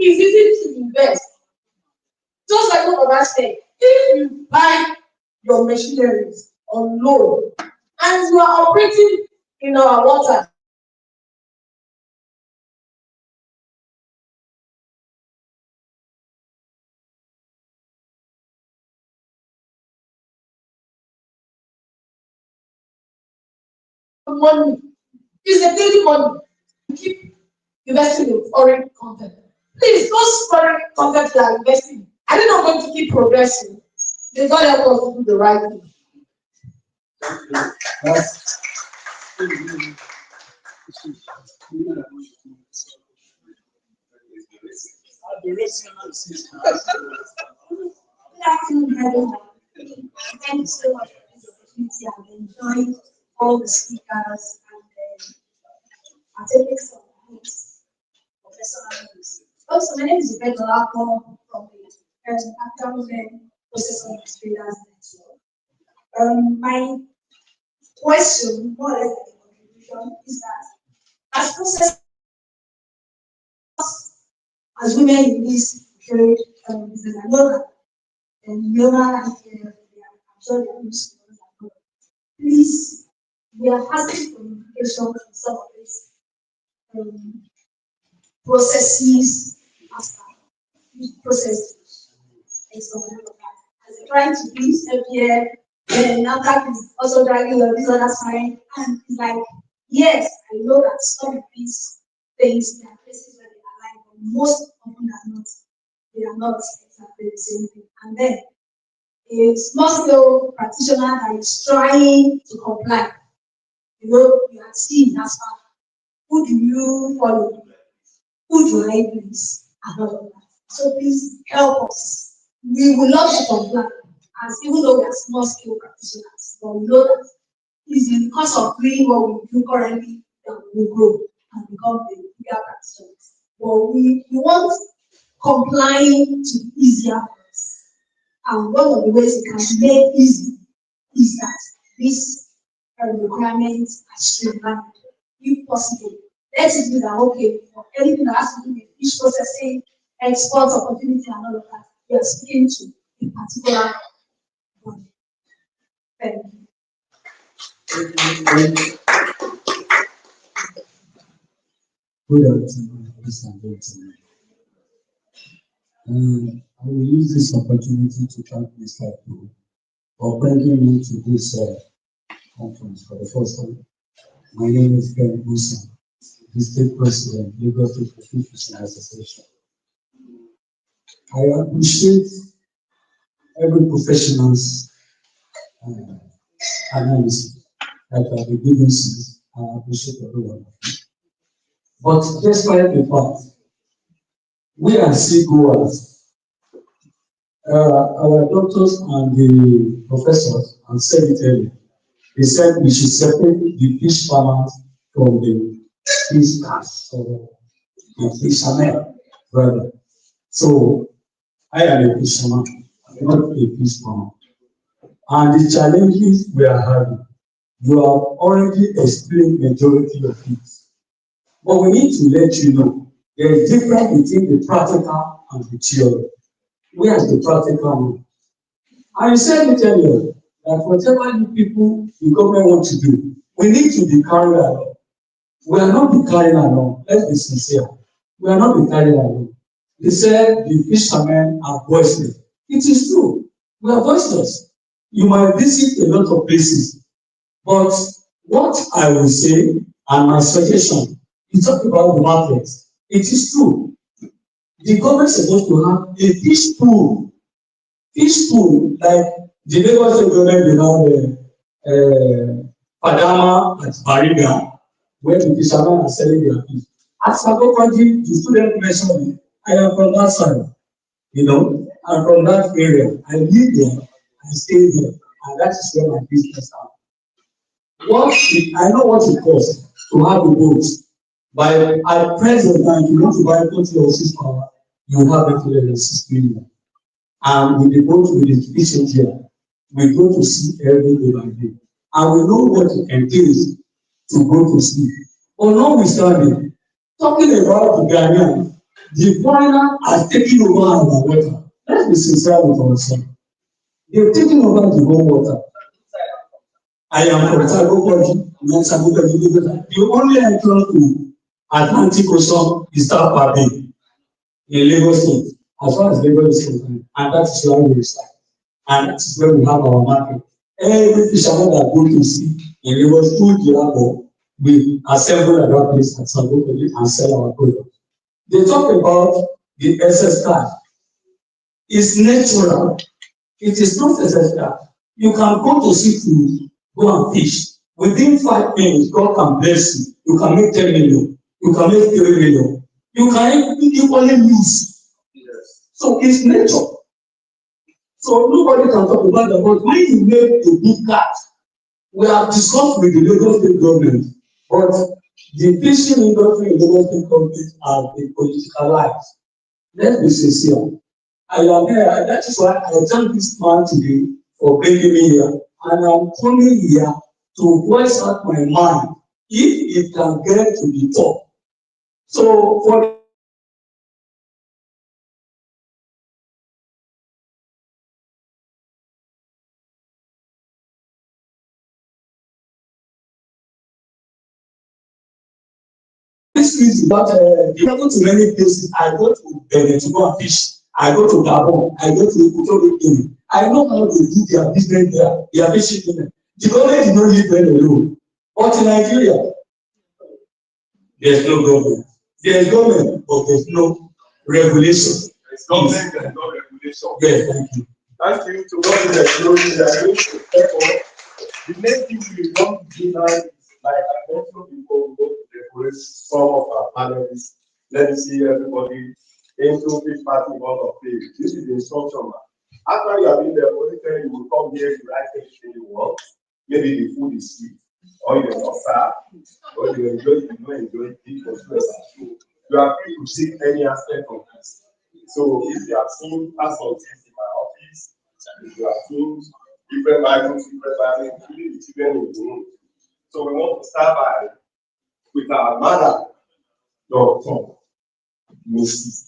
it's easy to invest. Just like what Baba said, if you buy your machineries on loan and you are operating in our water, money is a daily money. Keep investing in foreign content. Please, those foreign content you are investing, are they not going to keep progressing? They don't help us to do the right thing. Good afternoon, everyone. Thank you so much for this opportunity. I've enjoyed all the speakers and I'll take some notes, professional notes. Also, my name is Yvette Olako from the Academic Processing Traders Network. My question, more or less the contribution, is that as processors, as women in this trade business, I know that I'm sure they are used to it. Please, we are asking for information on some of these processes as processes. As a client to please every year, and now that is also driving on this other side, and it's like, yes, I know that some of these things, there are places where they align, but most often are not. They are not exactly the same thing. And then a small scale practitioner that is trying to comply. You know, you are seen as far. Who do you follow? Who do I please? And all of that. So please help us. We would love to comply, as even though we are small scale practitioners, but we know that it's because of doing what we do currently that we will grow and become the bigger practitioners. But we want complying to be easier for us. And one of the ways it can be made easy is that these requirements are streamlined, if possible. Let's do that, okay, for anything that has to do with fish processing, export opportunity, and all of that, we are speaking to a particular body. Thank you. Good afternoon, ladies and gentlemen. I will use this opportunity to thank Mr. Pooh for bringing me to this conference for the first time. My name is Ben Musa, the State President, Lagos State Fishing Association. I appreciate every professional's analysis that I have been given since. I appreciate everyone. But despite the fact, we are seagoers. Our doctors and the professors have said it earlier. They said we should separate the fish farmers from the fish cars, or the fishermen, rather. So, I am a fisherman, not a fish farmer. And the challenges we are having, you have already explained majority of it. But we need to let you know there is difference between the practical and the theory. Where is the practical one? I said it earlier that whatever you people, the government want to do, we need to be carried along. We are not be carried along. Let's be sincere. We are not be carried along. They said the fishermen are voiceless. It is true. We are voiceless. You might visit a lot of places. But what I will say, and my suggestion, you talk about the market. It is true. The government is supposed to have a fish pool. Fish pool, like the Lagos government, they have Padama at Bariga, where the fishermen are selling their fish. As Sagokaji, the student mentioned it, I am from that side, I'm from that area. I live there, I stay there, and that is where my business are. I know what it costs to have a boat. At present time, if you want to buy 40 or 6 power, you have it 6 million. And with the boat with the fish here, we go to sea every day by day. And we know what it entails to go to sea. But notwithstanding, talking about the Ghanaian, The foreigner has taken over our water. Let's be sincere with ourselves. They've taken over the whole water. I am from Sagopoji, the only entrance to Atlantic Ocean is Tampa Bay in Lagos State, as far as Lagos is concerned, and that is where we reside. And that is where we have our market. Every fisherman that go to sea in Lagos through the harbor, we assemble at that place at Sagopoji and sell our products. They talk about the excess cash. It's natural. It is not essential. You can go to seafood, go and fish. Within 5 minutes, God can bless you. You can make 10 million. You can make 3 million. You can equally lose. Yes. So it's nature. So nobody can talk about that. But when you make a good cat, we have discussed with the Lagos State government, but the fishing industry in Lagos State government has been politicalized. Let's be sincere. I am here, that is why I thank this man today for bringing me here. And I'm coming here to voice out my mind if it can get to the top. So for this reason, but I travel to many places. I go to Benin to go and fish. I go to Gabon. I go to Equatorial Guinea. I know how they do their business there. They are fishing business. The government did not leave them alone. But in Nigeria, there's no government. There's government, but there's no regulation. There's government and no regulation. Yes, thank you. Thank you to God in the glory that you prepare. The next thing we want to do now is, like I mentioned before, we go to decorate some of our panelists. Let me see everybody into which party you want to play. This is the instruction. After you have been decorated, you will come here to write anything you want. Maybe the food is sweet, or you're not sad, or you enjoy it, you don't enjoy it, you are free to take any aspect of this. So if you have seen past of this in my office, if you have seen different Bibles, including the children in the room. So we want to start by with our mother, Dr. Mrs.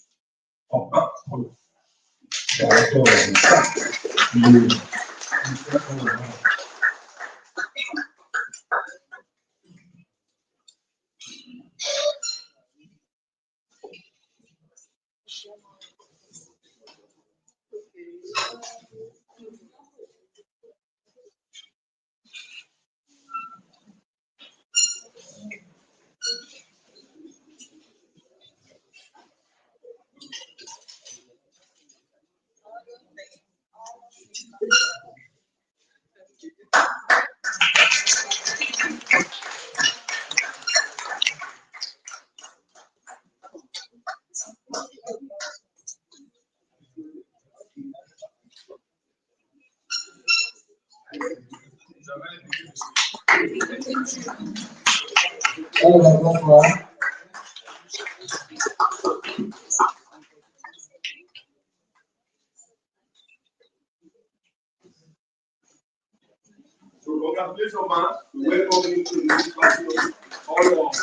So congratulations, man. We welcome you to this party of all of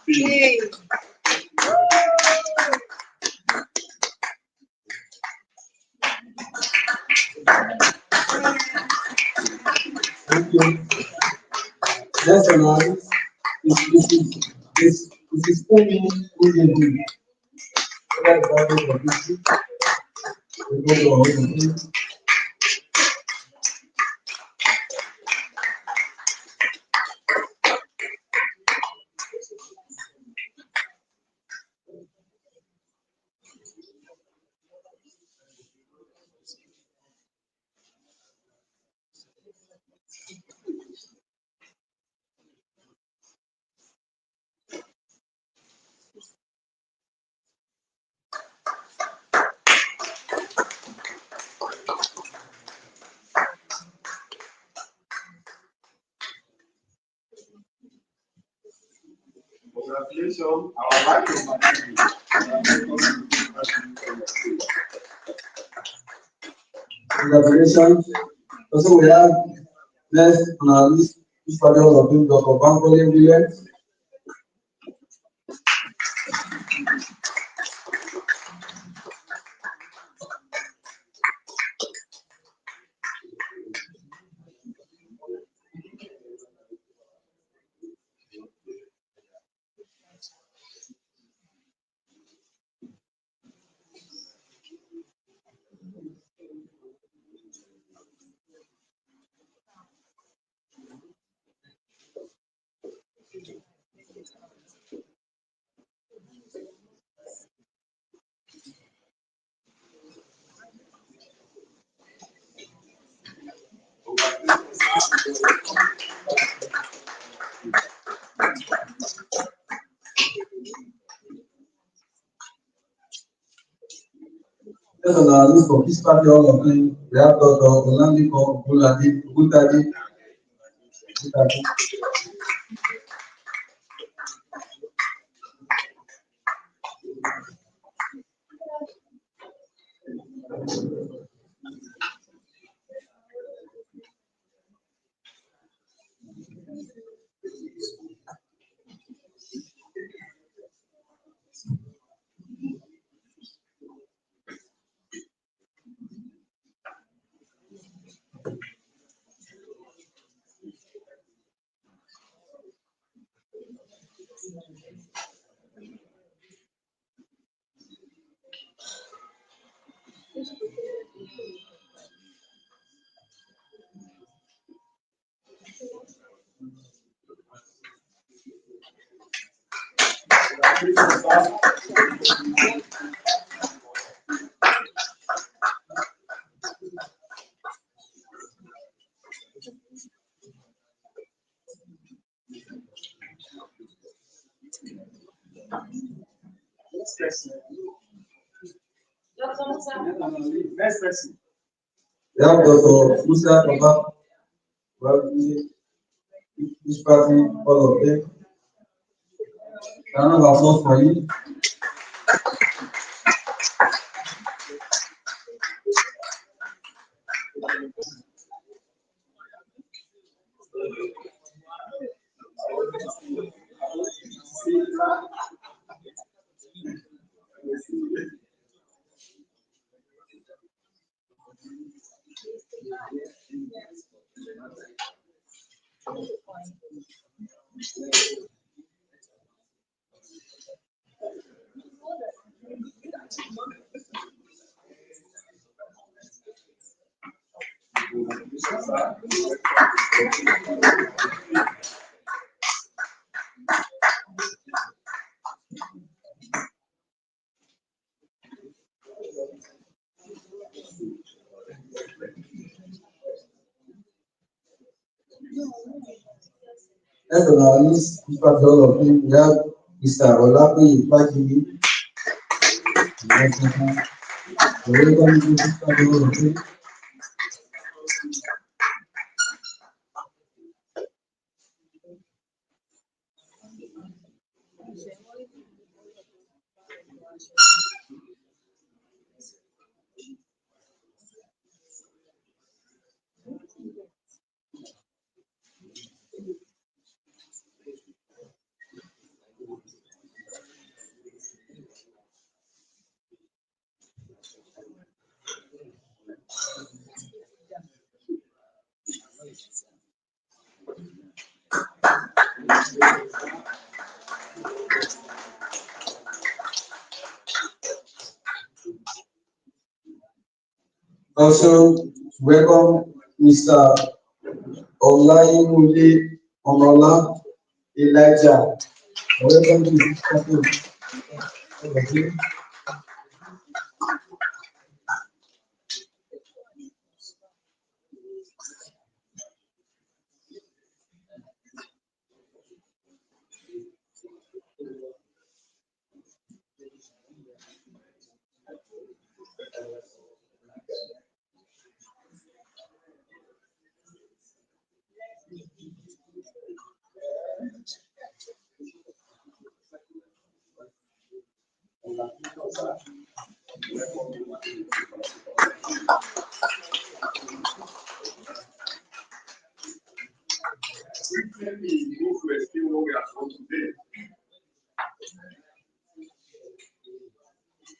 the. Thank you. Next one is only who will do. Congratulations, our life is Congratulations. Also, we have next on our list, this father of Dr. Bankole Williams. Based on our list of this party all of them, we have Dr. Olandiko Gutadi. Next person. We have Dr. Musa Baba. This party all of them. Round of applause for you. As on our list, this party all of them, we have Mr. Olapi Ipakini. Welcome to this party all of them. Also, welcome Mr. Olayinule Omola Elijah. Welcome to this party all of them.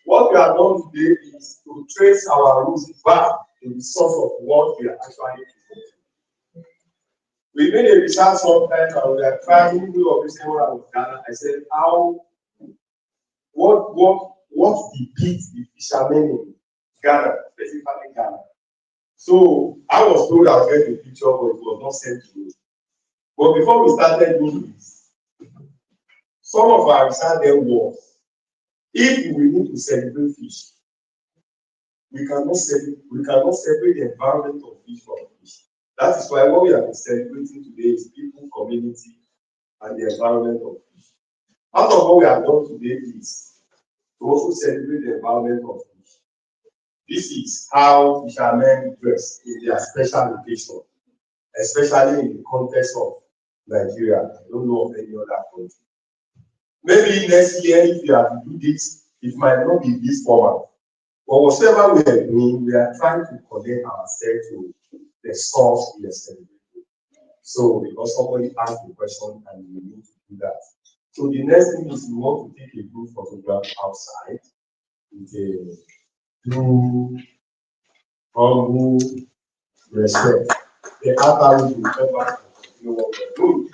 What we have done today is to trace our roots back to the source of what we are actually doing. We made a research sometimes and we are trying to do of this when I was Ghana. I said, what defeats the fishermen in Ghana, specifically Ghana? So I was told I was getting a picture, but it was not sent to me. But before we started doing this, some of our research then was, if we need to celebrate fish, we cannot separate the environment of fish from fish. That is why what we are celebrating today is people, community, and the environment of fish. Part of what we have done today is to also celebrate the environment of fish. This is how fishermen dress in their special occasion, especially in the context of Nigeria. I don't know of any other country. Maybe next year, if you have to do this, it might not be this format. But whatever we are doing, we are trying to connect ourselves to the source we are celebrating. So, because somebody asked the question and we need to do that. So, the next thing is we want to take a group photograph outside with a true, humble respect. The other will be better to know what we're doing.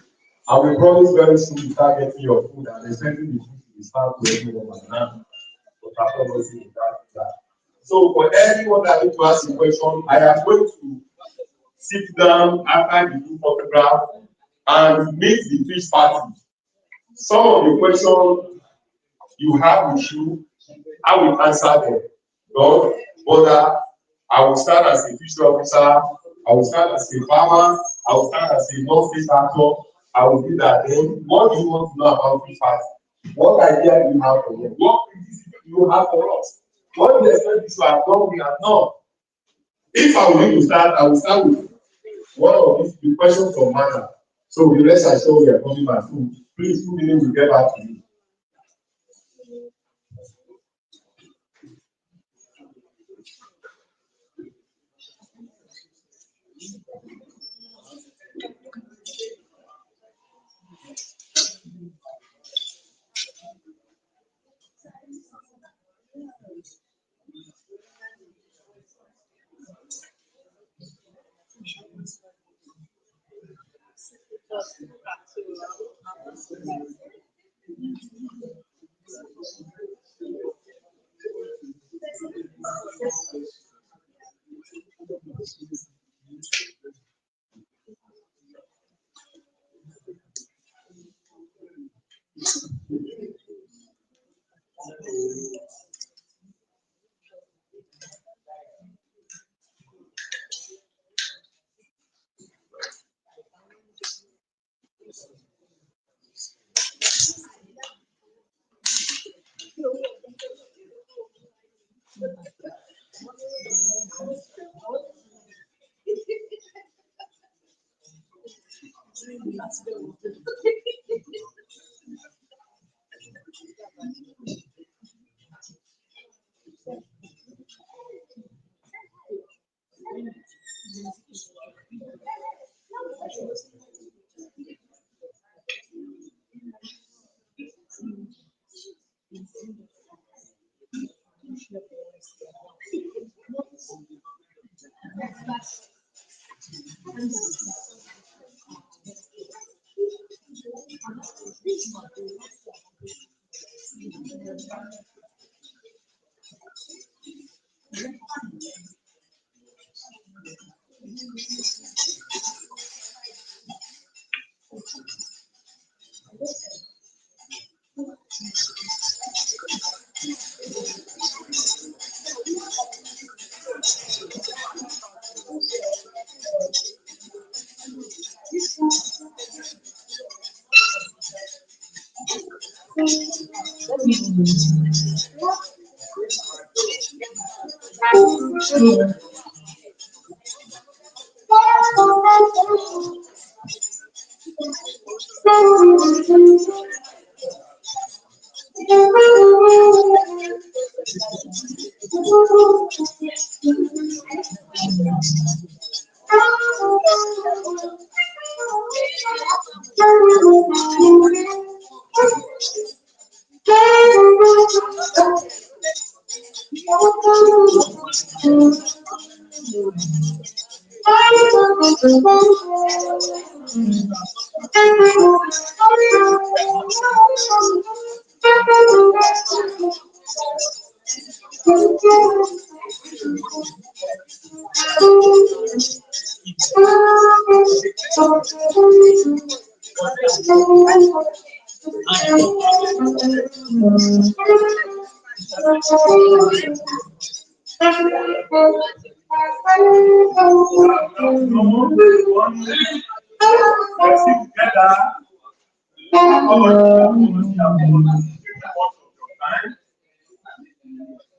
And we promise very soon to start getting your food and expecting the food to start to everyone now. But after that. So for anyone that needs to ask a question, I am going to sit down after the group photograph and meet the fish party. Some of the questions you have with you, I will answer them. Don't bother. I will start as a fishery officer. I will start as a farmer. I will start as a non-fish actor. I will do that. Then, what do you want to know about fish party? What idea do you have for them? What criticism do you have for us? What do you expect this to have done? We have done. If I will need to start, I will start with one of these the questions from Manna. So the rest I saw we are coming back. Please, 2 minutes to get back to you.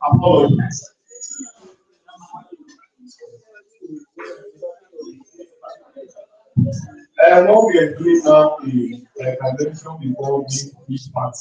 Apologize. What we are doing now is, like I mentioned before, being each party.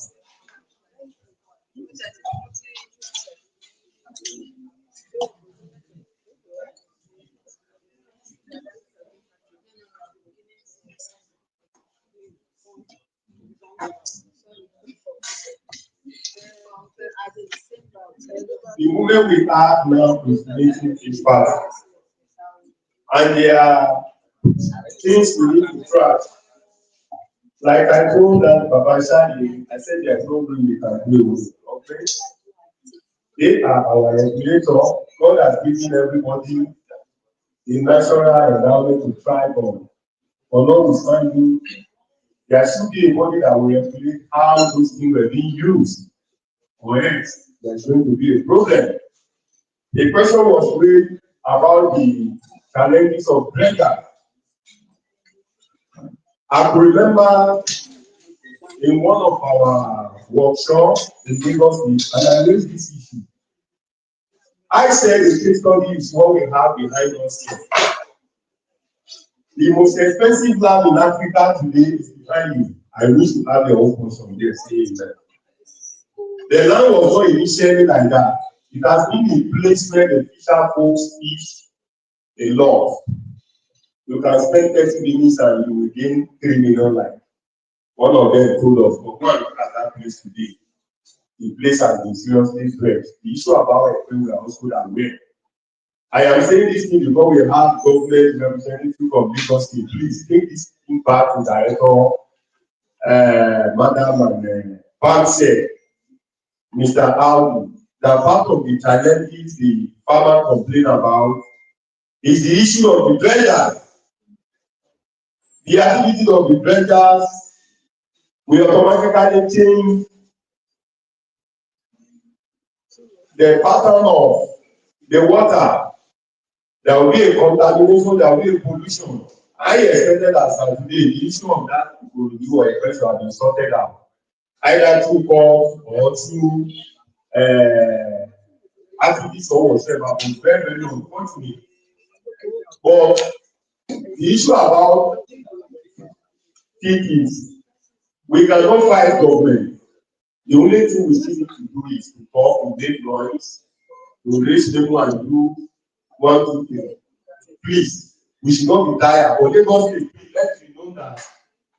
The movement we have now is making each party. And there are things we need to try. Like I told that Baba Shadi, I said there's no way we can do it. Okay? They are our regulator. God has given everybody the natural endowment to thrive on. But notwithstanding, there should be a body that will regulate how those things were being used. Or else, there's going to be a problem. A question was raised about the challenges of gender. I could remember in one of our workshops in Lagos, and I raised this issue. I said the case study is what we have behind us here. The most expensive lab in Africa today is behind you. I wish to have your own person there saying that. The land was not initially like that. It has been a place where the fisher folks fish a lot. You can spend 30 minutes and you will gain 3 million life. One of them told us, but go and look at that place today. The place has been seriously threatened. The issue about it, we are also aware. I am saying this thing because we have government representative from Lagos State. Please take this thing back to Director, Madam and Bank said, Mr. Alvin, that part of the challenges the farmer complain about is the issue of the dredgers. The activity of the dredgers will automatically change the pattern of the water. There will be a contamination, there will be a pollution. I expected as of today, the issue of that will do or a question has been sorted out. Either through calls or through activities or whatever, but very, very unfortunate. But the issue about is we cannot fight government. The only thing we still need to do is to talk, to make noise, to raise people and do one, two things. Please, we should not be tired. But Lagos State, let me know that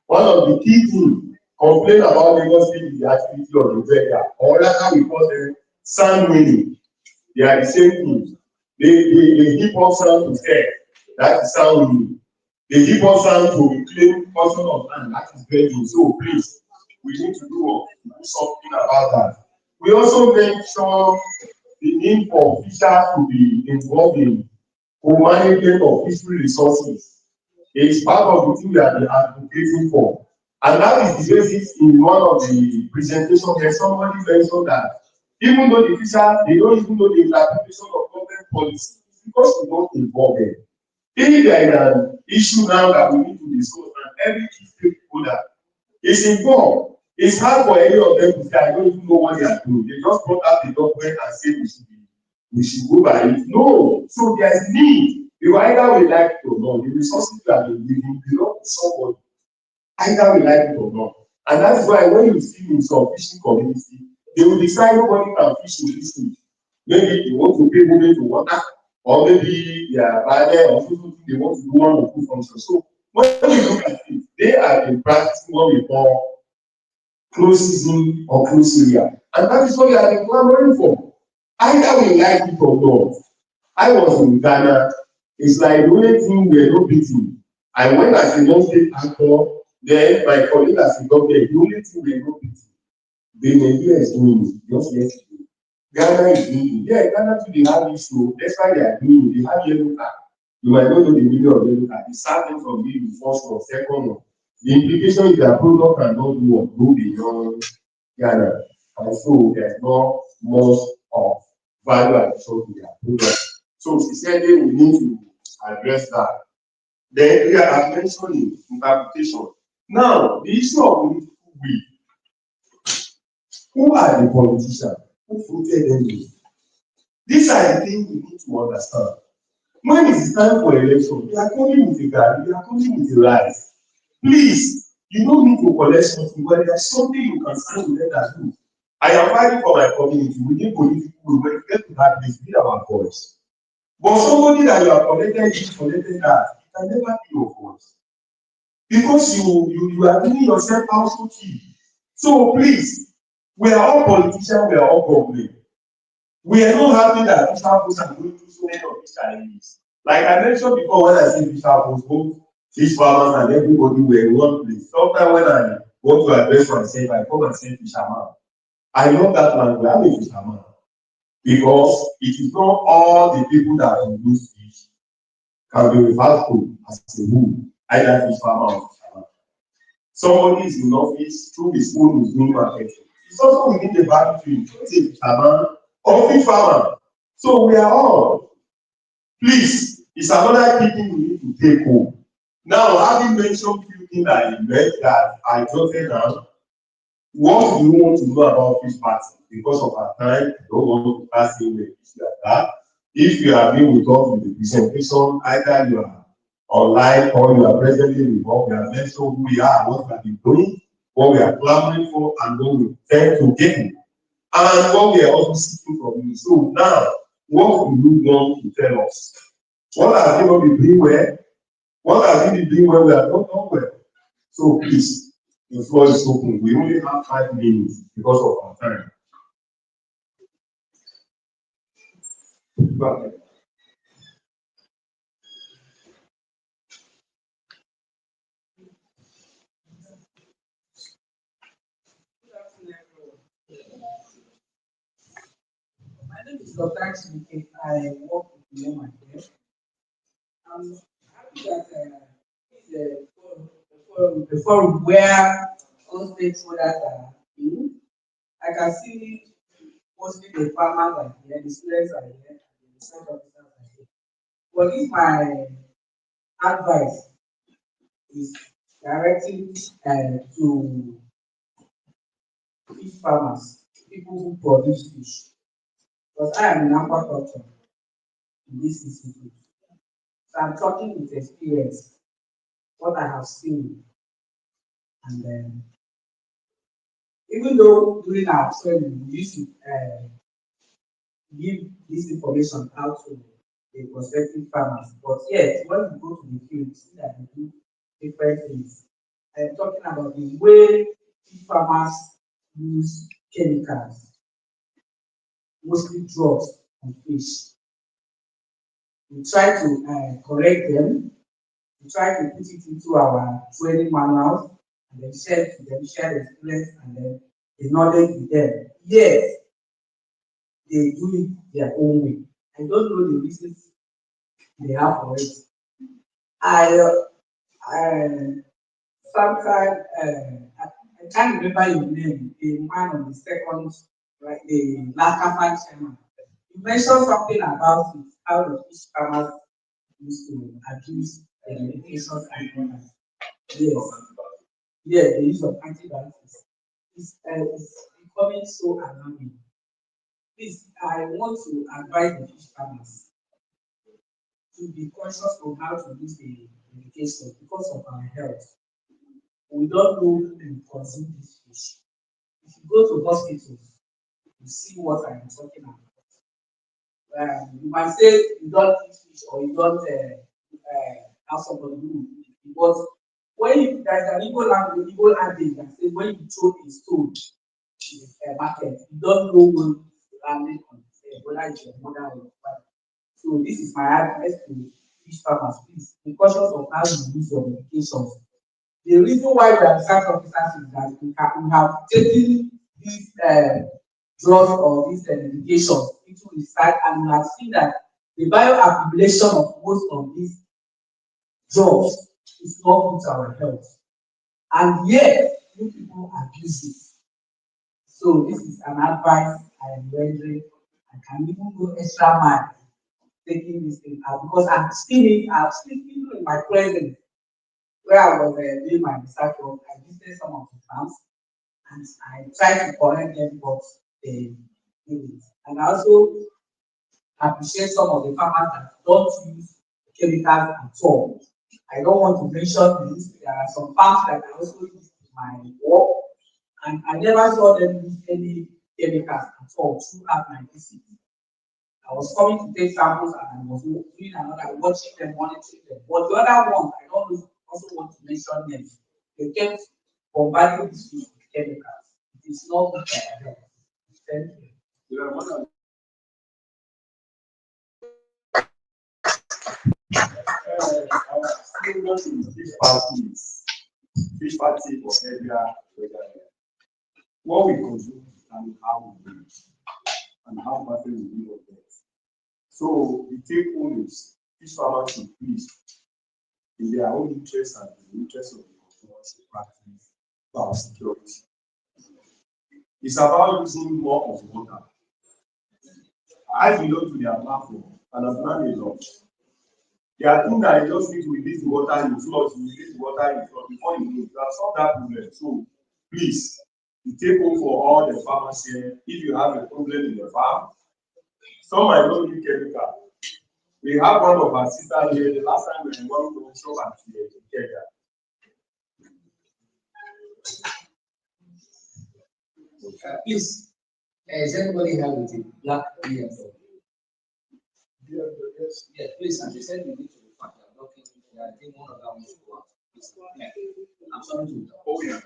one of the key things complain about Lagos State is the activity of the dredger, or rather we call them sand winning. They are the same thing. They heap up sand to sell. That is sand winning. They heap up sand to reclaim portion of land. That is dredging. So please, we need to do something about that. We also make sure the need for fishers to be involved in co-management of fishery resources. It is part of the thing we are advocating for. And that is the basis in one of the presentations where somebody mentioned that even though the fisher, they don't even know the interpretation of government policy because we don't involve them. If there is an issue now that we need to discuss and every key stakeholder is involved, it's hard for any of them to say, I don't even know what they are doing. They just brought out the document and say we should go by it. No, so there's need. You either we like it or not. The resources you are giving belong to somebody. Either we like it or not. And that's why when you see in some fishing community, they will decide nobody can fish in this thing. Maybe they want to pay money to water, or maybe they are bad or something they want to do one or two functions. So when you look at it, they are in practicing what we call close season or close area. And that is what we are clamoring for. Either we like it or not. I was in Ghana. It's like the only thing we are not beating. I went as a non-state actor. Then my colleague as a governor, the only thing we are not beating. The Nigeria is doing it just yesterday. Ghana is doing it. Yeah, Ghana too they have issue. That's why they are doing it. They have yellow card. You might not know the meaning of yellow card. It's starting from being the first or second one. The implication is that product cannot do what go beyond Ghana. And so there's not much of value addition to their product. So sincerely, we need to address that. Then we are mentioning interpretation. Now, the issue of we, who are the politicians? Who voted them in? These are the things we need to understand. When it is time for election, we are coming with a guide, we are coming with a lies. Please, you don't need to collect something, but there's something you can stand with that do. I am fighting for my community. We need political will. When we get to that place, be our voice. But somebody that you have connected this, connected that, it can never be your voice. Because you are doing yourself also key. So please, we are all politicians, we are all government. We are not happy that Bishop Post are going through so many of these challenges. Like I mentioned before, when I say Bishop Post, both fish farmers and everybody were in one place. Sometimes when I want to address myself, I come and say fisherman. I love that language. I'm a fisherman. Because it is not all the people that produce fish can be referred to as a whole, either fish farmer or fisherman. Somebody is in office through his own is doing marketing. It's also within the value tree, it's a fisherman or fish farmer. So we are all, please, it's another thing we need to take home. Now, having mentioned few things that you read that I jotted down, what do you want to know about fish party? Because of our time, I don't want to ask you the issue like that. If you have been with us with the presentation, either you are online or you are presently involved, we have mentioned who we are, what we have been doing, what we are clamoring for, and what we tend to get, and what we are also seeking from you. So now, what do you want to tell us? What have you not been doing well? What have you been doing well? We have not done well. So please, the floor is open. We only have 5 minutes because of our time. Go ahead. My name is Dr. Chike. I work with the woman here. I'm happy that this is a forum where all stakeholders are in. I can see mostly the farmers are here, the students are here, and the research officers are here. But if my advice is directing to fish farmers, people who produce fish, because I am in aquaculture in this institute. So I'm talking with experience, what I have seen, and even though during our training we used to give this information out to the prospective farmers, but yet when we go to the field, we see that they do different things. I'm talking about the way fish farmers use chemicals, mostly drugs on fish. We try to correct them. We try to put it into our training manuals and then share it to them, share the experience and then the knowledge with them. Yes, they do it their own way. I don't know the reasons they have for it. I sometimes I can't remember your name, the man on the second, right, the last chairman. You mentioned something about it, how the fish farmers used to abuse the medications and all that. Yes, yes, the use of antibiotics. It's becoming so alarming. Please, I want to advise the fish farmers to be conscious of how to use the medication because of our health. We don't know who will consume this fish. If you go to hospitals, you see what I'm talking about. You might say you don't eat fish or you don't have somebody who eat it, but when you, there's an Igbo language, Igbo adage that says when you throw a stone in the market, you don't know when it's landing on whether it's your mother or your father. So this is my advice to fish farmers, please be cautious of how you use your medications. The reason why we are research officers is that we have taken these drugs or these medications into research and we have seen that the bioaccumulation of most of these drugs is not good to our health. And yet, you people abuse it. So this is an advice I am rendering. I can even go extra mile taking this thing out because I've seen even in my presence where I was doing my research work, I visited some of the farms and I tried to correct them, but they didn't. And I also appreciate some of the farmers that don't use chemicals at all. I don't want to mention this. There are some farms that I also use in my work, and I never saw them use any chemicals at all throughout my visit. I was coming to take samples and I was doing another, watching them, monitoring them. But the other ones, I don't also want to mention them. They kept bombarding this fish with chemicals. It is not good for their health. Thank you. Still want to fish parties, fish party for regular. What we consume and how we do it, and how much we do of that. So we take owners, fish farmers to please, in their own interest and in the interest of the consumers to practice biosecurity. It's about using more of water. I belong to their platform and I've learned a lot. There are things that you just need to release the water in flood, you release the water in flood before you know it. That's not that problem. So please, you take home for all the farmers here. If you have a problem in your farm, some might not need chemical. We have one of our sisters here. The last time we were going to shop at Kenya. Please, is anybody here with a black beard? Yes. Yeah, please, and they said you need to be fact. I'm not thinking I think one of them wants to go out. Please, yeah. I'm sorry to interrupt. Oh, yeah.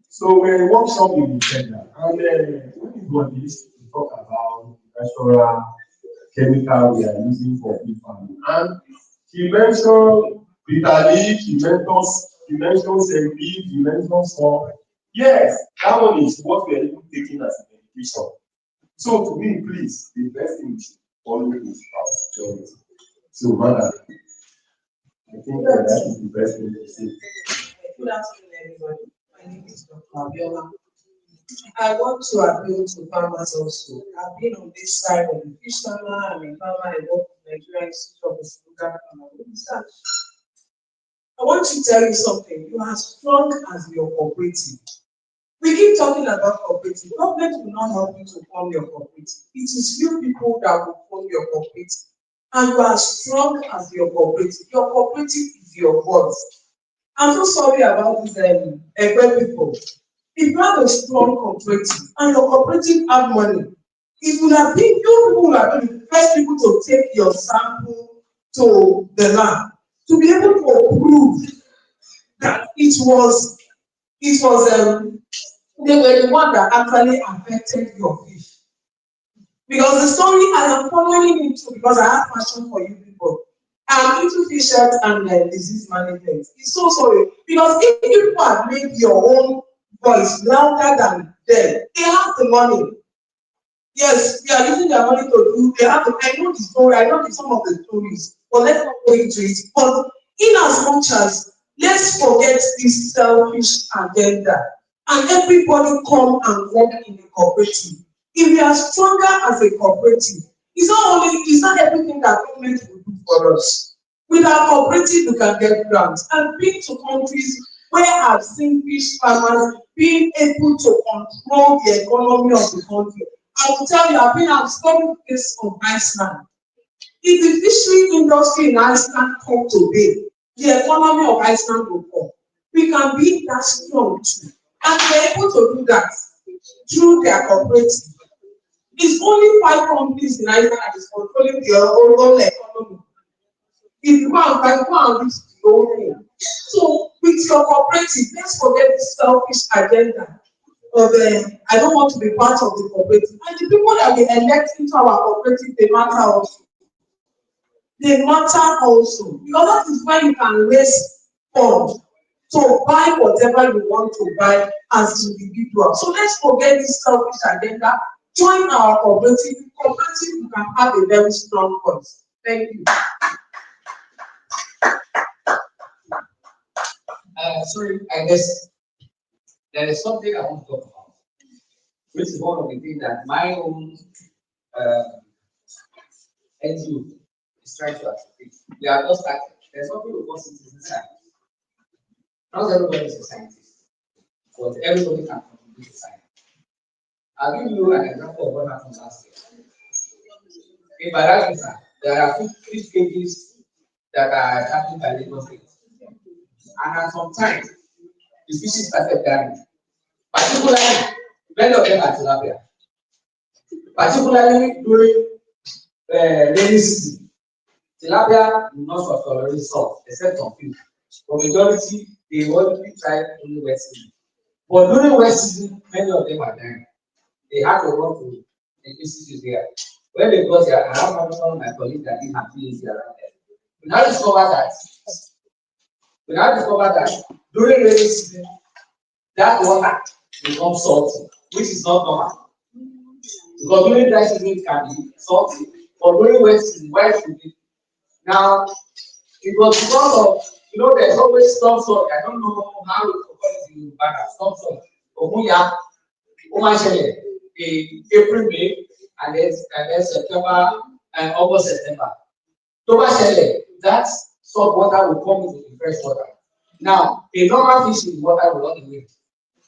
So we're in workshop in Kenya, and when we got this, we talk about natural chemical we are using for fish farming. And he mentioned bitter leaf, he mentioned centipede, he mentioned salt. Yes, that one is what we are even taking as an education. So to me, please, the best thing we should always is about security. So, madam, I think that is the best thing to say. Good afternoon, everybody. My name is Dr. Abiola. I want to appeal to farmers also. I've been on this side of the fish farmer. I'm a farmer. I work with Nigeria Institute of Farmer Research. I want to tell you something. You are strong as your cooperative. We keep talking about cooperative. Government will not help you to form your cooperative. It is you people that will form your cooperative. And you are strong as your cooperative. Your cooperative is your voice. I'm so sorry about this people. If you have a strong cooperative and your cooperative have money, it would have been you people are the first people to take your sample to the lab to be able to prove that they were the one that actually affected your fish. Because the story I am following into because I have passion for you people. I'm into fisheries and disease management. It's so sorry. Because if you people have made your own voice louder than them, they have the money. Yes, they are using their money to do, they have to, I know the story, I know some of the stories, but let's not go into it. But in as much as let's forget this selfish agenda and everybody come and work in the cooperative. If we are stronger as a cooperative, it's not everything that government will do for us. With our cooperative, we can get grants and bring to countries where I've seen fish farmers being able to control the economy of the country. I will tell you, I've studied this of Iceland. If the fishery industry in Iceland come today, the economy of Iceland will come. We can be that strong too. And we're able to do that through their cooperative. It's only 5 companies in Iceland that is controlling their own economy. If you go and reach the whole thing. So with your cooperative, let's forget this selfish agenda of I don't want to be part of the cooperative. And the people that we elect into our cooperative, they matter also. They matter also. Because that is where you can raise funds to buy whatever you want to buy as individuals. So let's forget this selfish agenda. Join our cooperative. Cooperative, you can have a very strong voice. Thank you. Sorry, I guess there is something I want to talk about. Which is one of the things that my own NGO is trying to activate. We have not started. There's something we call citizen science. Not everybody is a scientist, but everybody can contribute to science. I'll give you an example of what happened last year. In Madagascar, there are fish cages that are happening by Lagos State. And at some time, the species started dying. Particularly, many of them are tilapia. Particularly during rainy season, tilapia do not tolerate salt, except on few. For majority, they only try only wet season. But during wet season, many of them are dying. They had to run to the institute there. When they got there, I have one of my colleagues that did have PhD around there. We now discovered that during rainy season, that water becomes salty, which is not normal. Because during dry season it can be salty, but during wet season, why should it? Now, it was because of, there's always storm salt. I don't know how to call it in Uganda, storm salt. Omuya, Omashele, in April, May, and then September, and August, September. Tomashele, that salt water will come into the fresh water. Now, a normal fish in water will run away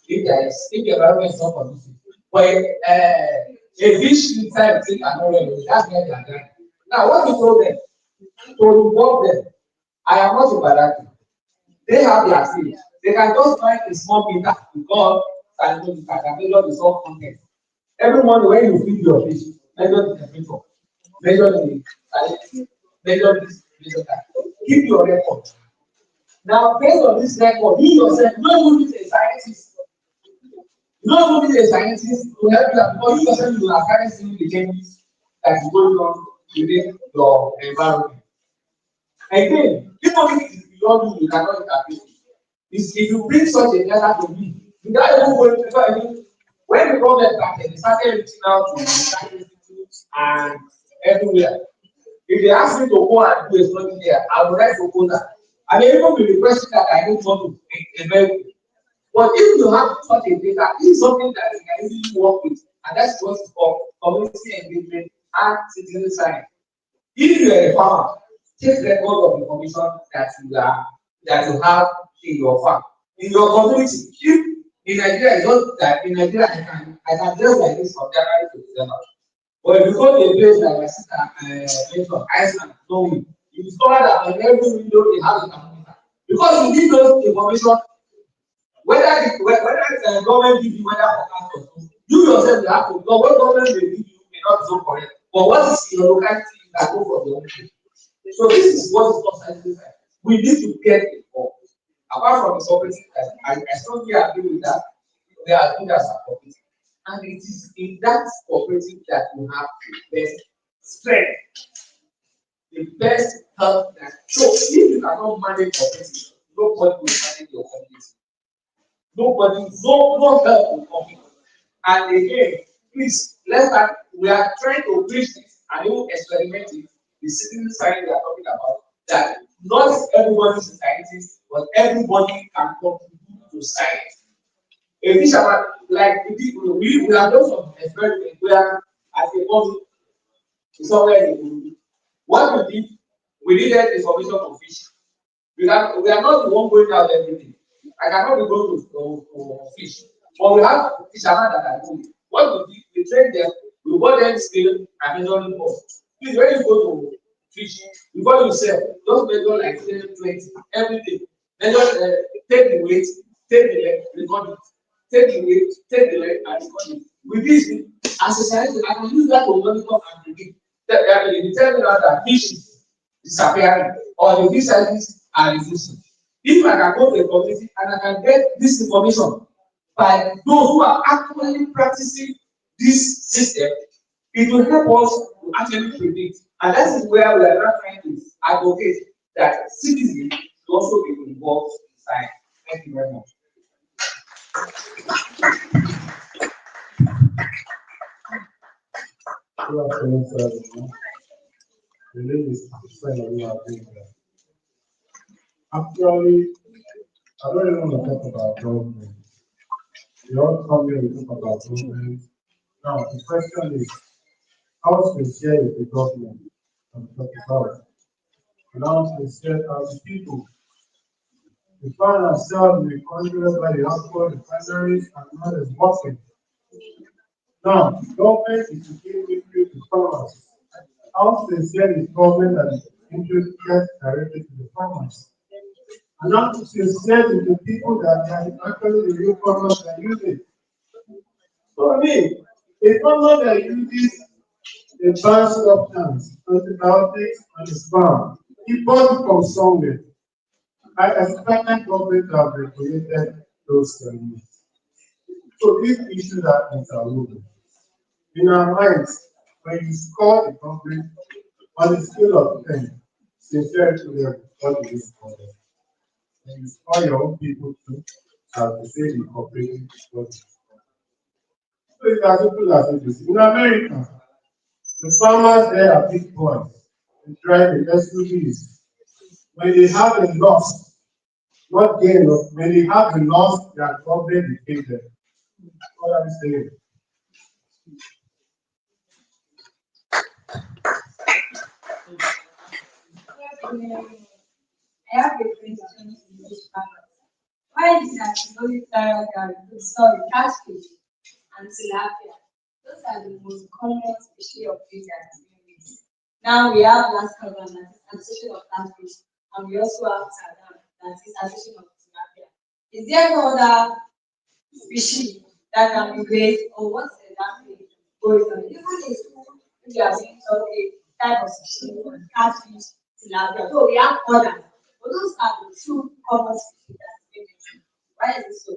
if the environment is not conducive. But a fish inside the thing cannot run away. That's where they are dying. Now, what we told them to involve them, I am not a baraki. They have their field. They can just find a small meter because can measure the salt content. Every morning when you feed your fish, measure the temperature, measure the salinity, measure this, measure that. Keep your record. Now, based on this record, you yourself, you don't even need a scientist. You don't even need a scientist to help you out because you yourself you are currently seeing the changes that is going on within your environment. Again, people think it's beyond you, you cannot interpret. If you bring such a data to me, without even going to when the problem started, they started reaching out to the science institutes and everywhere. If they ask me to go and do a study there, I would write proposal. And they even be requesting that I don't want to invent. But if you have such a data, it's something that you can easily work with, and that's what's called community engagement and citizen science. If you are a farmer, take record of information that you have in your farm, in your community. If in Nigeria, it's not that in Nigeria I can dress like this from January to December. But if you go to a place like my sister mentioned, Iceland, Norway, you discover that on every window they have a thermometer. Because you need those information, whether the government give you weather forecast or so, you yourself you have to know what government will give you may not be so correct. But what is your locality you can go for the own thing. So this is what is called scientific science. We need to get involved. Apart from the cooperative, I strongly agree with that. They are good as a cooperative. And it is in that cooperative that you have the best strength, the best help. So if you cannot manage cooperative, nobody will manage your community. Nobody, no help will come in. And again, please, we are trying to preach this and even experiment it. The citizen science we are talking about, that not everybody is a scientist, but everybody can contribute to science. A fisherman, like the people, we have done some experiments where at a moment, somewhere in the world, what we did, we needed information for fish. We are not the one going out everything. I cannot be going to fish. But we have fishermen that are doing. What we did, we train them, we bought them scale and measuring board. Please, when you go to fish, before you sell, just measure like 10, 20 every day. Measure, take the weight, take the leg, record it. Take the weight, take the leg, and record it. With this, as a scientist, I can use that to monitor and predict. They tell me that fish is disappearing or the fish sizes are reducing. If I can go to a community and I can get this information by those who are actually practicing this system, it will help us to actually predict. And that is where we are now trying to advocate that citizens should also be involved in science. Thank you very much. Good afternoon, sir. The name is Actually, I don't even want to talk about government. We all come here to talk about government. Now, the question is, how sincere is the government and 45. Now they said as the people, the find ourselves in the country whereby the outward refineries and not as working. Now, the government is to give victory to farmers. How sincere is government that is interested directly to the farmers? And how sincere is the people that are actually the real farmers that use it? So I mean, a farmer that uses advanced substance, antibiotics, and his farm, he bought it from somewhere. I expected government to have regulated those things. So these issues are interwoven. In our minds, when you score the government on a scale of 10, sincerity level, what is this called? When you score your own people too, as they say the cooperative body. So it's as simple as this. In America, the farmers there are big boys. They drive the SUVs. When they have a loss, not gain, when they have a loss, they are government will pay them. What I'm saying. I have a friend who comes to this market. Why is that? Only sorry, catfish and tilapia. Those are the most common species of fish that is being raised. Now we have last cover that is association of catfish, and we also have sadam that is association of tilapia. Is there no other species that can be raised, or what's the language going on? Even if you are saying okay, type of species, catfish, tilapia. So we have others. But those are the two common species that is being raised. Why is it so?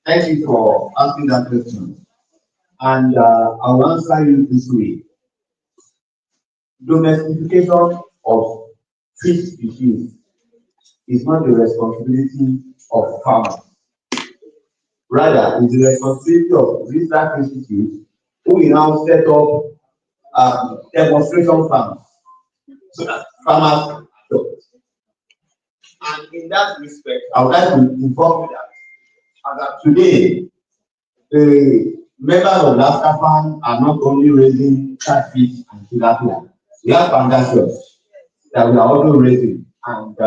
Thank you for asking that question. And I'll answer you this way. Domestication of fish species is not the responsibility of farmers. Rather, it's the responsibility of research institutes who will now set up demonstration farms so that farmers adopt. And in that respect, I would like to inform you that as of today, the members of Laughter Farm are not only raising catfish and tilapia. We have pangasius that we are also raising, and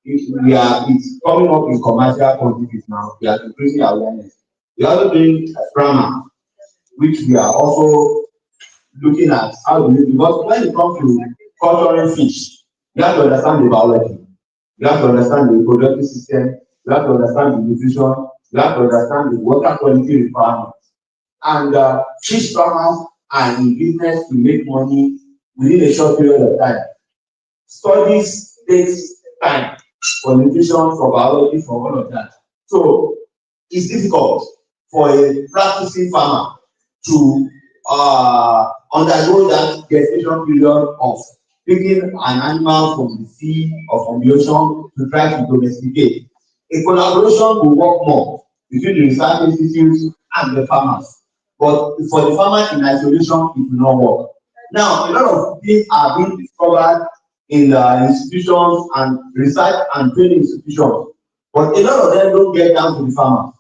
it's coming up in commercial quantities now. We are increasing awareness. We are also doing Brahma, which we are also looking at how to use, because when it comes to culturing fish, you have to understand the biology, you have to understand the reproductive system, you have to understand the nutrition, you have to understand the water quality requirements. And fish farmers are in business to make money within a short period of time. Studies takes time for nutrition, for biology, for all of that. So it's difficult for a practicing farmer to undergo that gestation period of picking an animal from the sea or from the ocean to try to domesticate. A collaboration will work more between the research institutes and the farmers. But for the farmer in isolation, it will not work. Now, a lot of things are being discovered in the institutions and research and training institutions, but a lot of them don't get down to the farmers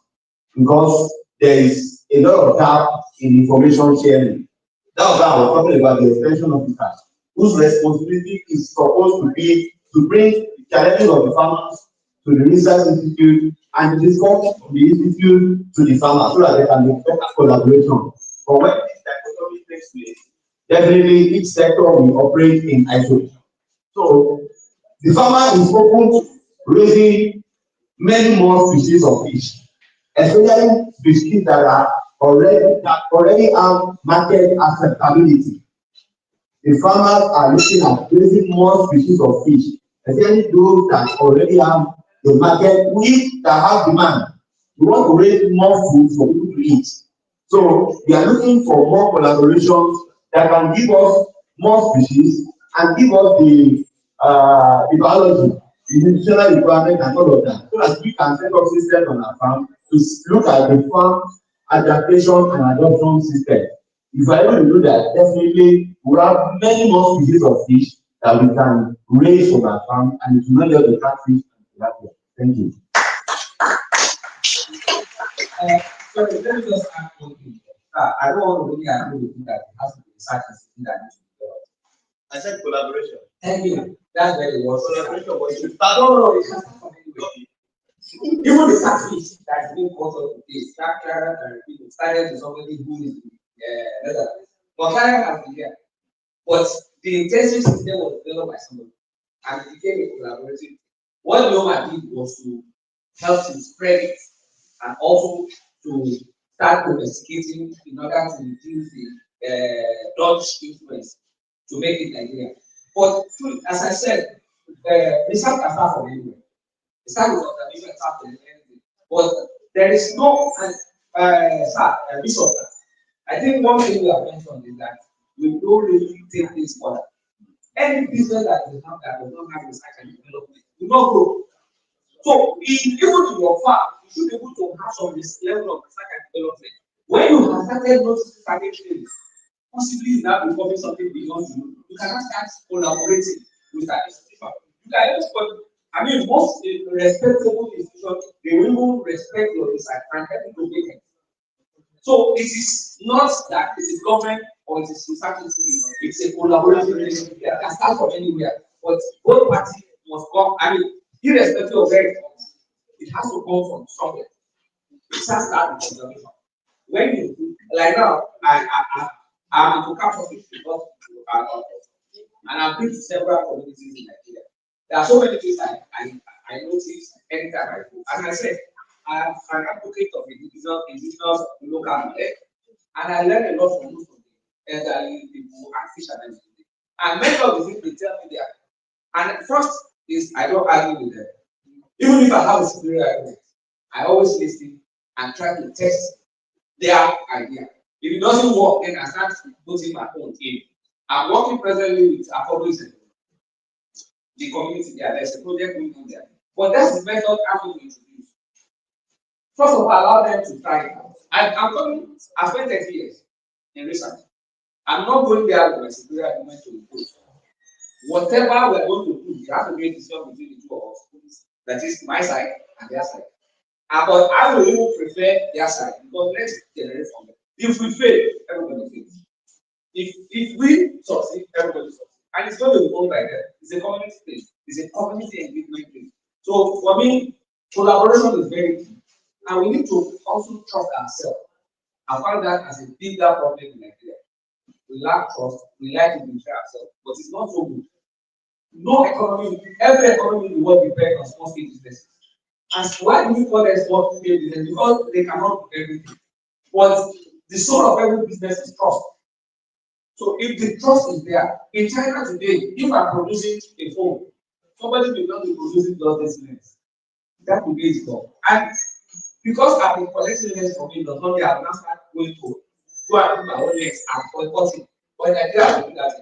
because there is a lot of gap in information sharing. That's why I was talking about the extension officers, whose responsibility is supposed to be to bring the challenges of the farmers to the research institute and discuss from the institute to the farmers so that there can be better collaboration. But when this dichotomy takes place, definitely each sector will operate in isolation. So the farmer is open to raising many more species of fish, especially species that already have market acceptability. The farmers are looking at raising more species of fish, especially those that already have the market that have demand. We want to raise more food for people to eat. So we are looking for more collaborations that can give us more species and give us the biology, the nutritional requirement and all of that, so that we can set up systems on our farm to look at the farm adaptation and adoption system. If we are able to do that, definitely we have many more species of fish that we can raise from our farm, and it will not just be catfish and tilapia. Thank you. Sorry, let me just add one thing. I don't want to really agree with you that it has to be research institute that needs to be developed. I said collaboration. Thank you. That's where it was. Collaboration, but you But no, it can start from anywhere. Even the catfish that's being caught up today, structure and started with somebody who is Netherlands. But Karen has been here. But the intensive system was developed by somebody and it became a collaborative. What Yoma did was to help to spread it and also to start investigating in order to reduce the Dutch influence to make it Nigeria. But as I said, research can start from anywhere. The start with observation start from anything. But there is no resource. I think one thing we have mentioned is that we don't really take this further. Any business that is not that does not have research and development will not grow. So even in your farm, you should be able to have some level of research and development. When you have started noticing certain things, possibly now becoming something beyond you, you cannot start collaborating with that institution. You can just, I mean, most respectable institutions, they will even respect your research and help you to make it. So it is not that it is government or it is research institution, it's a collaborative relationship that can start from anywhere. But both parties must come, I mean, irrespective of where it comes, it has to come from somewhere. It has to start with observation. When you like now, I'm into capture fish because and I've been to several communities in Nigeria. There are so many things I notice anytime I go. As I said, I'm an advocate of indigenous local knowledge, and I learn a lot from most of the elderly people and fishermen. And many of the things they tell me there. And first is I don't argue with them. Even if I have a superior argument, I always listen and try to test their idea. If it doesn't work, then I start putting my own in. I'm working presently with Apolloism, the community there. There's a project going on there. But that's the method I'm going to introduce. First of all, allow them to try it out. I'm coming, I spent 30 years in research. I'm not going there with my superior argument to impose. Whatever we're going to do, you have to make a decision between the two of us. That is my side and their side. But I will even prefer their side because let's generate from them. If we fail, everybody fails. If we succeed, everybody succeeds. And it's going to be owned by them. It's a community thing. It's a community engagement thing. So for me, collaboration is very key. And we need to also trust ourselves. I find that as a bigger problem in Nigeria. We lack trust, we like to betray ourselves, but it's not so good. No economy, every economy in the world depends on small scale businesses. And why do we call them small scale business? Because they cannot do everything. But the soul of every business is trust. So if the trust is there, in China today, if I'm producing a phone, somebody may not be producing just this lens. That will be his job. And because I've been collecting lens from him, does not mean I've now started going to go and do my own lens and boycotting. But in Nigeria, I do that.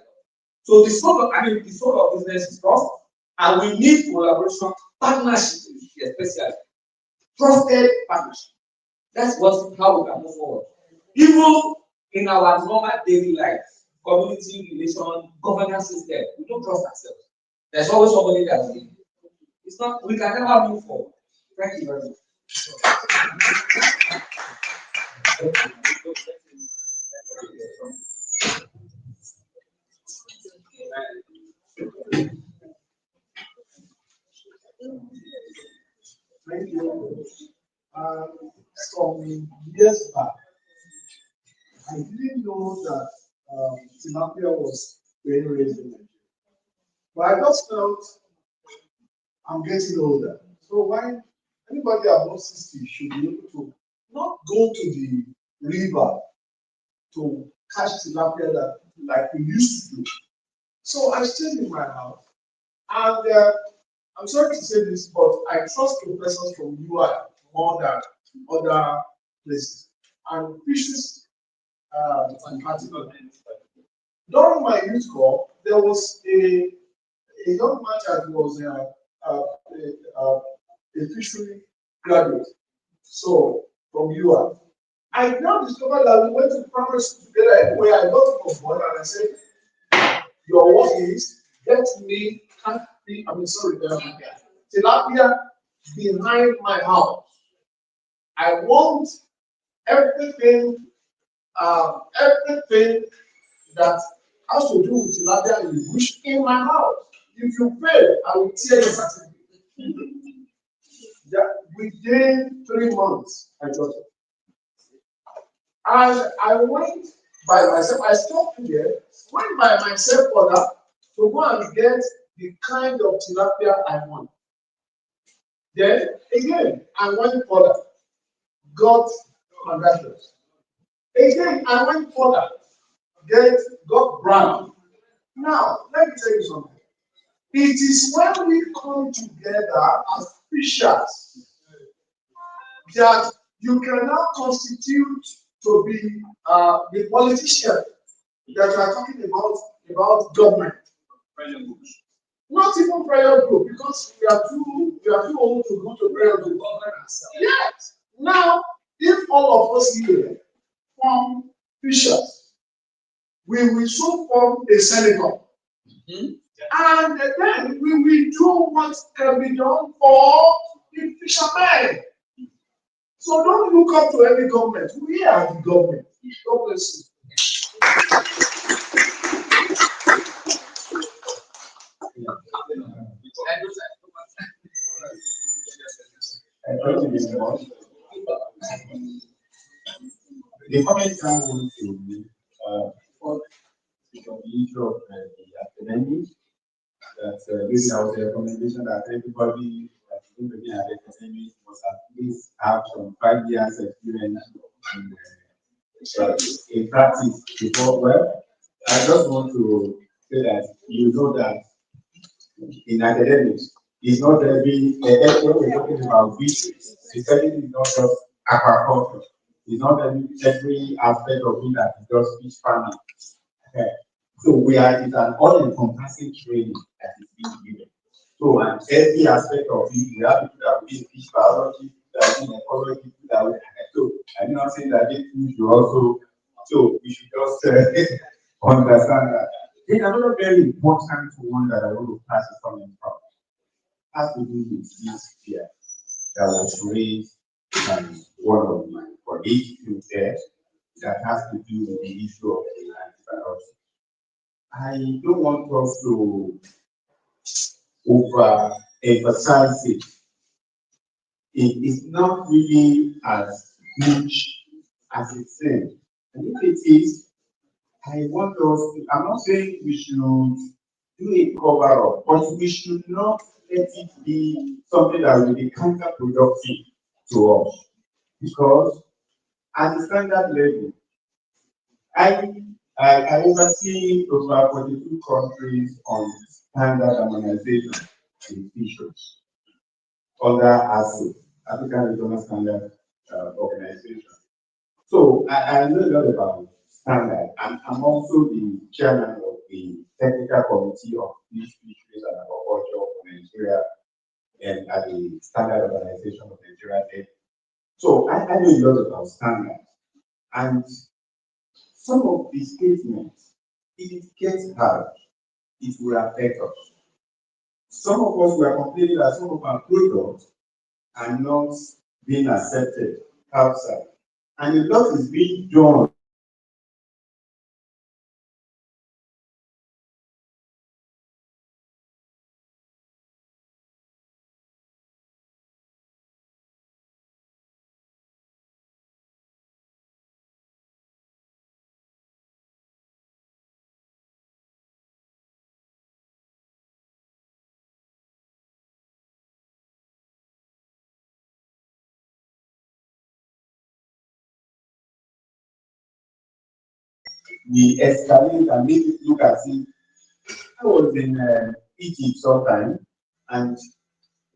So the soul of business is trust, and we need collaboration, partnership, especially trusted partnership. That's how we can move forward. Even in our normal daily life, community relation, governance system, we don't trust ourselves. There's always somebody that's in. It's not, we can never move forward. Thank you very much. Thank you. Some years back, I didn't know that tilapia was being raised in Nigeria. But I just felt I'm getting older. So why anybody above 60 should be able to not go to the river to catch tilapia that like we used to do. So I stayed in my house, and I'm sorry to say this, but I trust professors from UI more than other places. And fishes in particular. During my youth corps, there was a young man that was a fishery graduate, so from UI. I now discovered that we went to primary school together. Anyway, I got him on board and I said, your work is get me tilapia behind my house. I want everything everything that has to do with tilapia is bush in my house. If you fail, I will tear your certificate. Yeah, within 3 months, I got it. And I went by myself. I stopped here, went by myself for that to go and get the kind of tilapia I want. Then again, I went further, got contractors. Again, I went further, got brown. Now, let me tell you something. It is when we come together as fishers that you can now constitute to be the politician that you are talking about government. Not even prayer group, because we are too old to go to prayer group. Yes. Now, if all of us here form fishers, we will soon form a senator. And then we will do what can be done for the fishermen. So don't look up to any government. We are the government. God bless you. The comment I want to make, on the issue of the academics, that this is a recommendation that everybody that is going to be an academic must at least have some 5 years experience in practice before. Well, I just want to say that you know that in academics, it's not every when we're talking about business, the study is not just aquaculture. It's not every aspect of it that is just fish farming. Okay. So it's an all-encompassing training that is being given. So and every aspect of it, we have people that will be in fish biology, that will be in ecology, people that will. So I'm not saying that they should also. So we should just understand that. Then another very important one that I want to pass it on from has to do with this fear that was raised by one of my colleagues there that has to do with the issue of the antibiotics. I don't want us to overemphasize it. It is not really as much as it seems. And if it is, I want us to, I'm not saying we should do a cover up, but we should not let it be something that will be counterproductive to us. Because at the standard level, I oversee over 42 countries on standard harmonization in fisheries under ASO, African Regional Standard Organization. So I know a lot about standard, and I'm also the chairman of the technical committee of fish fisheries and aquaculture of Nigeria and at the Standard Organization of Nigeria. So I know a lot about standards, and some of the statements, if it gets hard, it will affect us. Some of us were complaining that some of our products are not being accepted outside, and a lot is being done. We escalate and make it look as if I was in Egypt sometime, and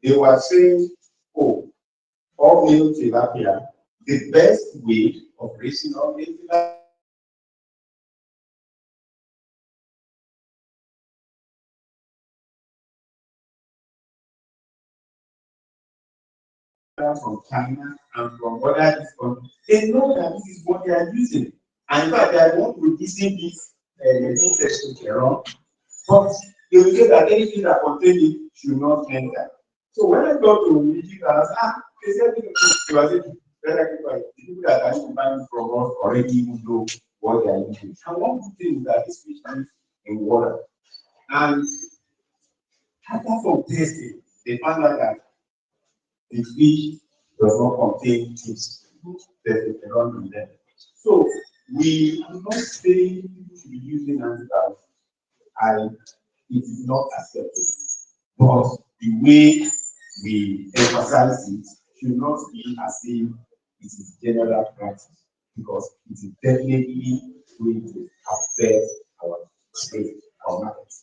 they were saying, oh, all male tilapia, the best way of raising all male tilapia from China and from other countries, they know that this is what they are using. And in fact, they are not producing this testosterone, but they will say that anything that contains it should not enter. So when I got to Egypt, I was they said, the people that are buying from us already even know what they are using. And one good thing is that this fish lives in water. And after some testing, they found out that the fish does not contain chips. There's a wrong in them. So we are not saying people should be using antibiotics, and it is not acceptable. But the way we emphasize it should not be as if it is general practice, because it is definitely going to affect our trade, our market.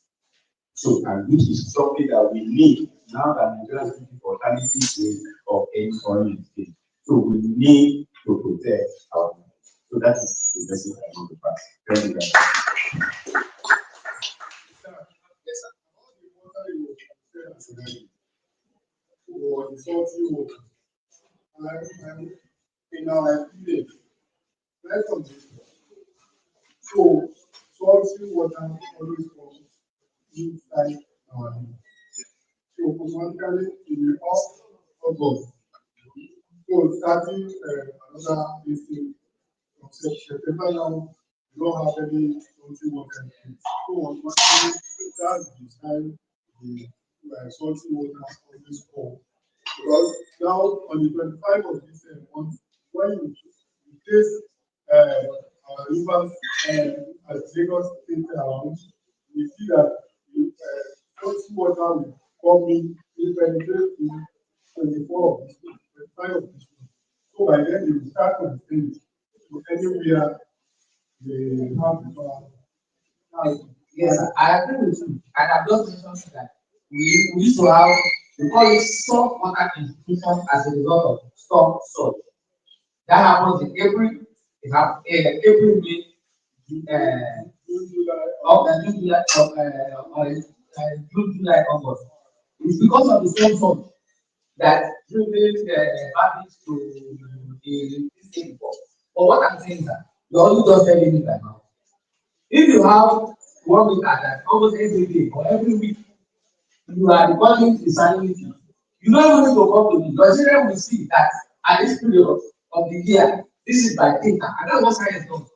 So, and which is something that we need now that Nigeria is looking for alternative ways of any foreign exchange. So we need to protect our market. So that is the message I want to pass. Thank you very much. Yes, sir. Or the salty water. And in our village, right from this one. So salty water always comes inside our land. So automatically it will off August. So starting another listing from September now, we don't have any salty water. So automatically that's the time the salty water always comes. Because now on the 25th of this month, when you taste our rivers as Lagos State around, we see that the salty water will come in, will penetrate in 24 of this month, 25 of this month. So by then they will start to stage to anywhere they have the power. Yes, I agree with you. And I've just mentioned that we used to have, we call it storm water institution as a result of storm surge. That happens in April, April, May, June, July, June, July, June, July, August. It's because of the storm surge that driven bandits to this thing before. But what I'm saying is that you're only just telling me that now. If you have 1 week at that, almost every day or every week, you are recording the salinity. You don't even need to come to me. Your children will see that at this period of the year, this is by data, and that's what science does.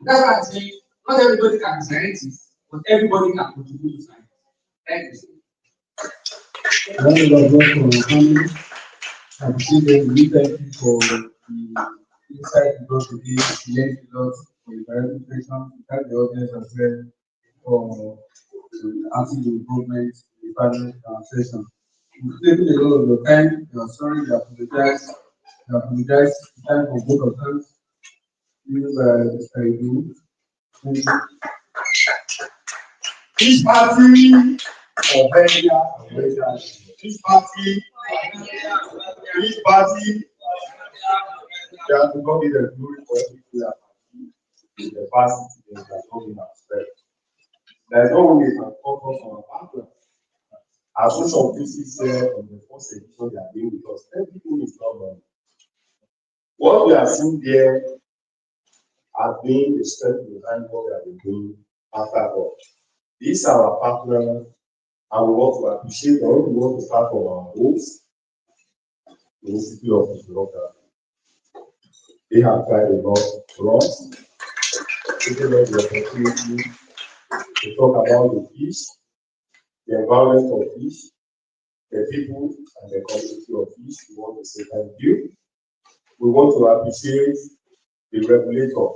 That's why I say not everybody can be scientist, but everybody can contribute to science. Thank you. Round of applause for Hamid. I'm still going to thank you for the insight you brought today, learned a lot for the clarification. Thank the audience as well for asking the improvement in the panel session. We've taken a lot of your time. You are sorry, you apologize. You apologize. Time for both of us. You Mr. Ibu. Thank you. this party of Venezuela, this party, they have to go in the glory for everything that the capacity they can come in and spread. There's no way we can focus on our background. As much of this is on the first edition they are doing with us, everything is not wrong. What we are seeing there has been the strength behind what we have been doing after all. These are our partners, and we want to appreciate them. We want to start from our homes, the Institute of Philosophy. They have tried a lot for us, giving us the opportunity to talk about the fish, the environment of fish, the people, and the community of fish. We want to say thank you. We want to appreciate the regulator,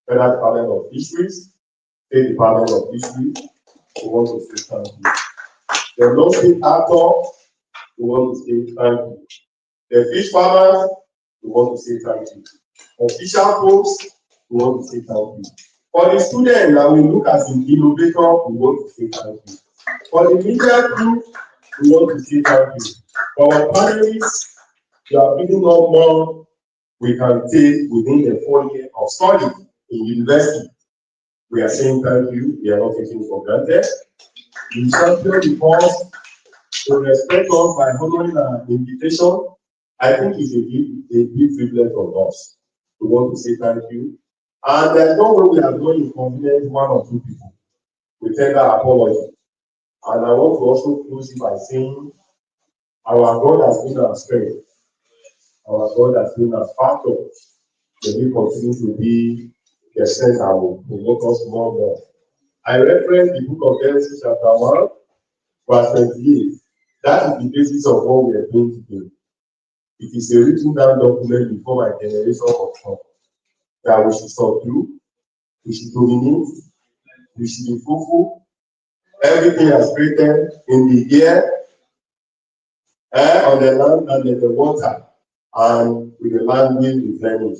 Federal Department of Fisheries, State Department of Fisheries. We want to say thank you. The non-state actor, we want to say thank you. The fish farmers, we want to say thank you. Official folks, we want to say thank you. For the students that we look as an innovator, we want to say thank you. For the media group, we want to say thank you. For our panelists, you are giving us more we can take within the 4 years of study in university. We are saying thank you. We are not taking it for granted. You champion the cause to respect us by honoring our invitation. I think it's a big privilege of us. We want to say thank you. And there's no way we are going to inconvenience 1 or 2 people. We tender apology. And I want to also close it by saying our God has been our strength. our God has been as factor. May we continue to be the strength that will promote us more and more. I reference the book of Genesis chapter 1, verse 28. That is the basis of what we are doing today. It is a written down document before my generation of come. That we should subdue, we should dominate, we should be fruitful. Everything has written in the air, on the land, and in the water, and with the language replenish.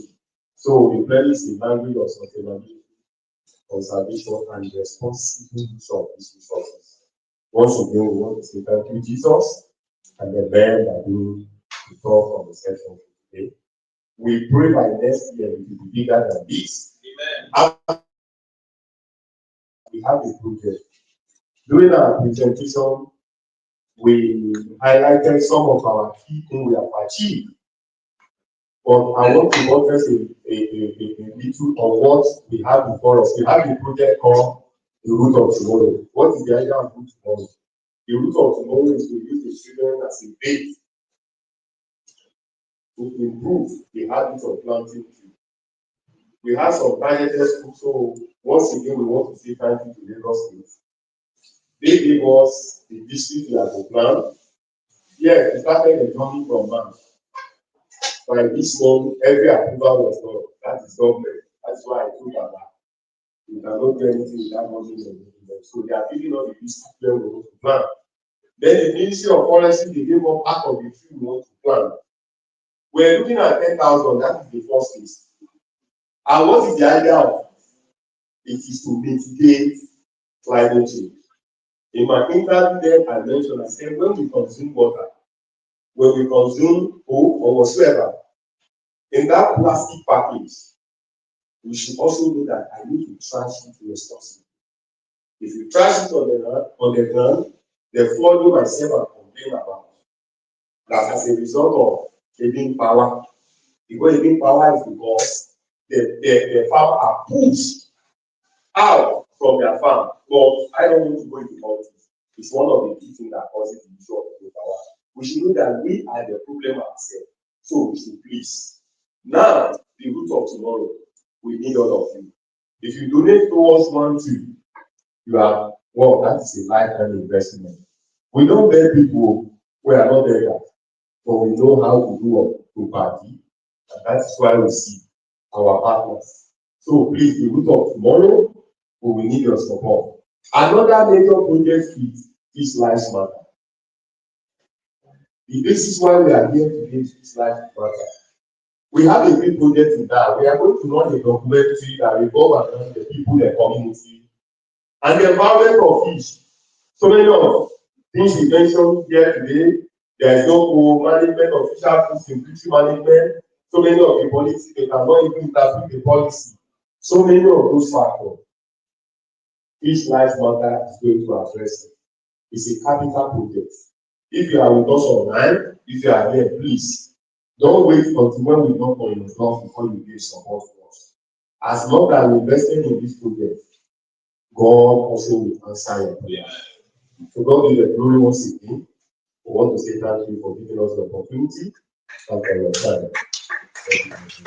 So replenish the language of sustainability, conservation, and responsible use of these resources. Once again, we want to say thank you, Jesus, and the men that do the talk from the session today. We pray by next year it will be bigger than this. Amen. We have a project. During our presentation, we highlighted some of our key things we have achieved. But I want to focus a little on what we have before us. We have a project called the Root of Tomorrow. What is the idea of Root Tomorrow? The Root of Tomorrow is to use the children as a base to improve the habit of planting trees. We have some targeted schools, so once again we want to say thank you to Lagos State. They gave us the district we have to plant. Yes, we started the journey from March. By this one, every approval was done. That is government. That's why I told them that we cannot do anything without money. So they are giving us the district where we want to plant. Then the Ministry of Forestry, they gave us part of the tree we want to plant. We're looking at 10,000, that is the first case. And what is the idea of it? It is to mitigate climate change. In my interview there, I mentioned, I said, when we consume water, when we consume food or whatsoever, in that plastic package, we should also know that I need to trash it responsibly. If you trash it on the ground, the flood you myself and complain about that as a result of living power. Because living power is because the farm are pushed out from their farm. But I don't want to go into politics. It's one of the key things that causes the issue of living power. We should know that we are the problem ourselves. So we should please. Now, the root of tomorrow, we need all of you. If you donate towards 1 2, you are, well, that is a lifetime investment. We don't beg people who are not beggars, but we know how to do a party, and that is why we see our partners. So please, the root of tomorrow, we will need your support. Another major project is Fish Lives Matter. The basis why we are here today is Fish Lives Matter. We have a big project in that. We are going to run a documentary that revolves around the people, the community, and the environment of fish. So many of things we mentioned here today, there is no co-management of fisheries foods in fishery management. So many of the policies, they cannot even interpret the policy. So many of those factors, Fish Lives Matter is going to address it. It's a capital project. If you are with us online, if you are here, please don't wait until when we knock on your door before you give support to us. As long as we invested in this project, God also will answer your prayer. So God give the glory once again. We want to say thank you for giving us the opportunity and for your time. Thank you.